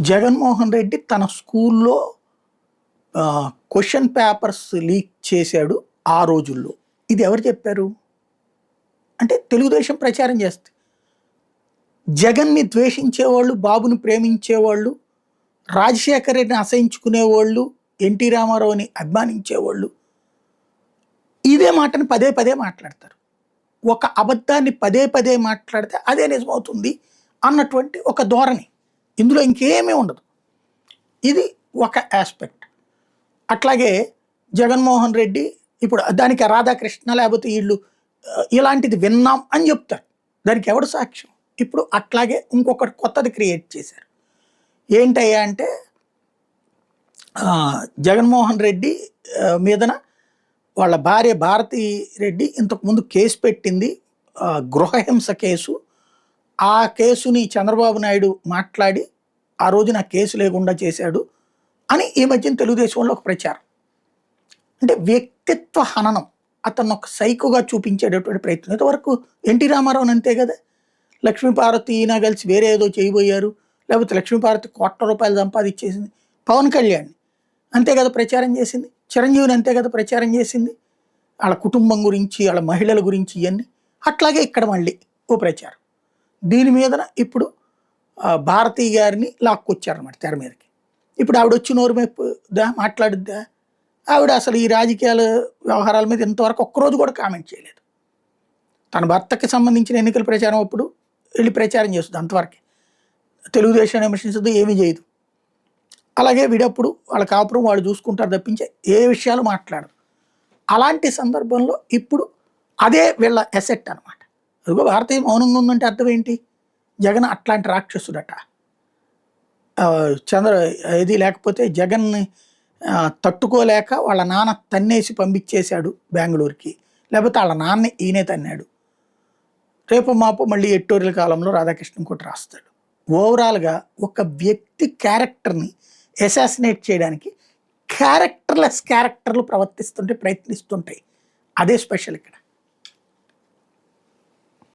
జగన్మోహన్ రెడ్డి తన స్కూల్లో question papers leak చేశాడు ఆ రోజుల్లో. ఇది ఎవరు చెప్పారు? అంటే తెలుగుదేశం ప్రచారం చేస్తే జగన్ని ద్వేషించేవాళ్ళు, బాబుని ప్రేమించేవాళ్ళు, రాజశేఖర రెడ్డిని అసహించుకునేవాళ్ళు, ఎన్టీ రామారావుని అభిమానించేవాళ్ళు ఇదే మాటని పదే పదే మాట్లాడతారు. ఒక అబద్ధాన్ని పదే పదే మాట్లాడితే అదే నిజమవుతుంది అన్నటువంటి ఒక ధోరణి. ఇందులో ఇంకేమీ ఉండదు. ఇది ఒక ఆస్పెక్ట్. అట్లాగే జగన్మోహన్ రెడ్డి ఇప్పుడు దానికి రాధాకృష్ణ లేకపోతే వీళ్ళు ఇలాంటిది విన్నాం అని చెప్తారు. దానికి ఎవడు సాక్ష్యం? ఇప్పుడు అట్లాగే ఇంకొకటి కొత్తది క్రియేట్ చేశారు. ఏంటయ్యా అంటే జగన్మోహన్ రెడ్డి మీదన వాళ్ళ భార్య భారతీ రెడ్డి ఇంతకుముందు కేసు పెట్టింది, గృహహింస కేసు. ఆ కేసుని చంద్రబాబు నాయుడు మాట్లాడి ఆ రోజున కేసు లేకుండా చేశాడు అని ఈ మధ్యన తెలుగుదేశంలో ఒక ప్రచారం. అంటే వ్యక్తిత్వ హననం, అతను ఒక సైకోగా చూపించేటటువంటి ప్రయత్నం. ఇంతవరకు ఎన్టీ రామారావు అంతే కదా, లక్ష్మీపార్వతి ఈయన కలిసి వేరే ఏదో చేయబోయారు, లేకపోతే లక్ష్మీపార్వతి ₹1,00,00,000 సంపాదించేసింది. పవన్ కళ్యాణ్ అంతే కదా ప్రచారం చేసింది, చిరంజీవిని అంతే కదా ప్రచారం చేసింది, వాళ్ళ కుటుంబం గురించి వాళ్ళ మహిళల గురించి ఇవన్నీ. అట్లాగే ఇక్కడ మళ్ళీ ఓ ప్రచారం. దీని మీదన ఇప్పుడు భారతీ గారిని లాక్కొచ్చారన్నమాట తెర మీదకి. ఇప్పుడు ఆవిడ వచ్చి నోరు మెప్పుదా, మాట్లాడుద్దా? ఆవిడ అసలు ఈ రాజకీయాల వ్యవహారాల మీద ఇంతవరకు ఒక్కరోజు కూడా కామెంట్ చేయలేదు. తన భర్తకి సంబంధించిన ఎన్నికల ప్రచారం అప్పుడు వెళ్ళి ప్రచారం చేస్తుంది, అంతవరకే. తెలుగుదేశాన్ని విమర్శించదు, ఏమీ చేయదు. అలాగే విడప్పుడు వాళ్ళ కాపురం వాళ్ళు చూసుకుంటారు తప్పించే ఏ విషయాలు మాట్లాడరు. అలాంటి సందర్భంలో ఇప్పుడు అదే వీళ్ళ ఎసెట్ అనమాట. అదిగో భారతీయ మౌనంగా ఉందంటే అర్థం ఏంటి? జగన్ అట్లాంటి రాక్షసుడట. ఇది లేకపోతే జగన్ని తట్టుకోలేక వాళ్ళ నాన్న తన్నేసి పంపించేశాడు బెంగళూరుకి, లేకపోతే వాళ్ళ నాన్న ఈయనే తన్నాడు. రేపు మాపు మళ్ళీ ఎట్టోరియల్ కాలంలో రాధాకృష్ణ ఇంకోటి రాస్తాడు. ఓవరాల్గా ఒక వ్యక్తి క్యారెక్టర్ని అసాసినేట్ చేయడానికి క్యారెక్టర్లెస్ క్యారెక్టర్లు ప్రయత్నిస్తుంటాయి. అదే స్పెషల్ ఇక్కడ.